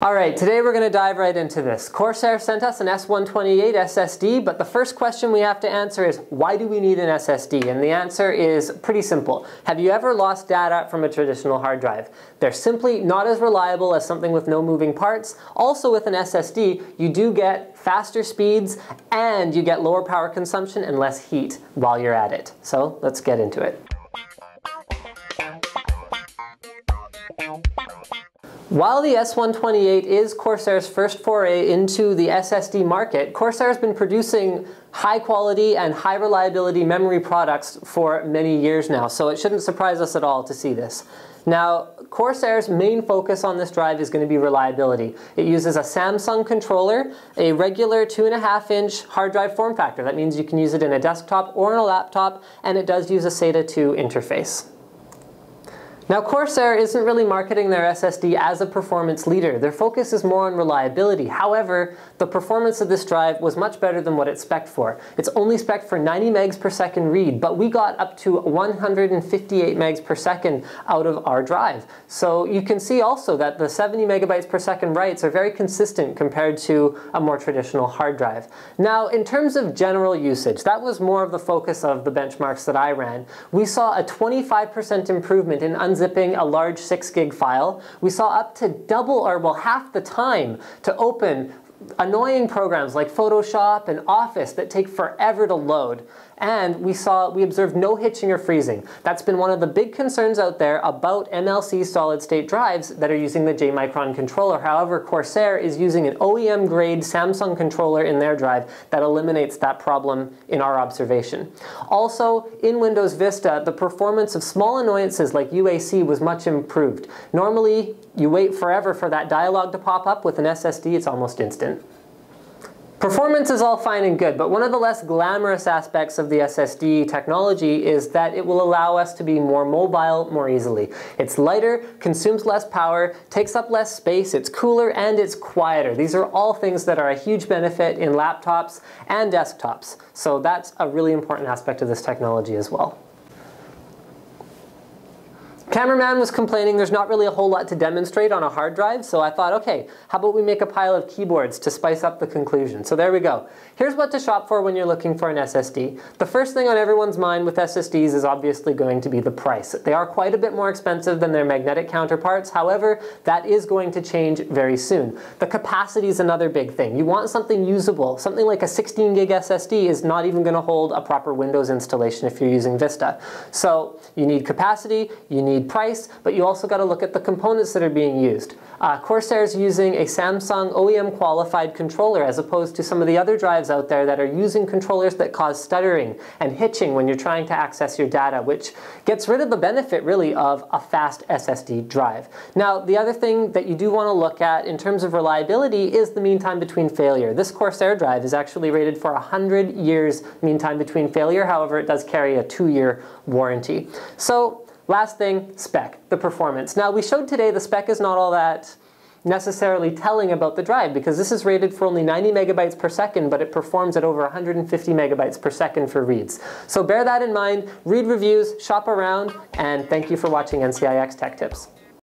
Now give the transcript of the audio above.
Alright, today we're going to dive right into this. Corsair sent us an S128 SSD, but the first question we have to answer is, why do we need an SSD? And the answer is pretty simple. Have you ever lost data from a traditional hard drive? They're simply not as reliable as something with no moving parts. Also with an SSD, you do get faster speeds and you get lower power consumption and less heat while you're at it. So let's get into it. While the S128 is Corsair's first foray into the SSD market, Corsair has been producing high quality and high reliability memory products for many years now, so it shouldn't surprise us at all to see this. Now, Corsair's main focus on this drive is going to be reliability. It uses a Samsung controller, a regular 2.5-inch hard drive form factor. That means you can use it in a desktop or in a laptop, and it does use a SATA 2 interface. Now, Corsair isn't really marketing their SSD as a performance leader. Their focus is more on reliability. However, the performance of this drive was much better than what it's spec'd for. It's only spec'd for 90 megs per second read, but we got up to 158 megs per second out of our drive. So you can see also that the 70 megabytes per second writes are very consistent compared to a more traditional hard drive. Now, in terms of general usage, that was more of the focus of the benchmarks that I ran. We saw a 25% improvement in unzipping a large 6 gig file. We saw up to double, or well, half the time to open annoying programs like Photoshop and Office that take forever to load. And we observed no hitching or freezing. That's been one of the big concerns out there about MLC solid-state drives that are using the J-Micron controller. However, Corsair is using an OEM-grade Samsung controller in their drive that eliminates that problem in our observation. Also, in Windows Vista, the performance of small annoyances like UAC was much improved. Normally, you wait forever for that dialog to pop up. With an SSD, it's almost instant. Performance is all fine and good, but one of the less glamorous aspects of the SSD technology is that it will allow us to be more mobile more easily. It's lighter, consumes less power, takes up less space, it's cooler, and it's quieter. These are all things that are a huge benefit in laptops and desktops. So that's a really important aspect of this technology as well. Cameraman was complaining there's not really a whole lot to demonstrate on a hard drive, so I thought, okay, how about we make a pile of keyboards to spice up the conclusion? So there we go. Here's what to shop for when you're looking for an SSD. The first thing on everyone's mind with SSDs is obviously going to be the price. They are quite a bit more expensive than their magnetic counterparts. However, that is going to change very soon. The capacity is another big thing. You want something usable. Something like a 16 gig SSD is not even going to hold a proper Windows installation if you're using Vista. So you need capacity, you need price, but you also got to look at the components that are being used. Corsair is using a Samsung OEM qualified controller as opposed to some of the other drives out there that are using controllers that cause stuttering and hitching when you're trying to access your data, which gets rid of the benefit really of a fast SSD drive. Now, the other thing that you do want to look at in terms of reliability is the mean time between failure. This Corsair drive is actually rated for 100 years mean time between failure. However, it does carry a 2-year warranty. So, last thing, spec, the performance. Now, we showed today the spec is not all that necessarily telling about the drive because this is rated for only 90 megabytes per second, but it performs at over 150 megabytes per second for reads. So bear that in mind, read reviews, shop around, and thank you for watching NCIX Tech Tips.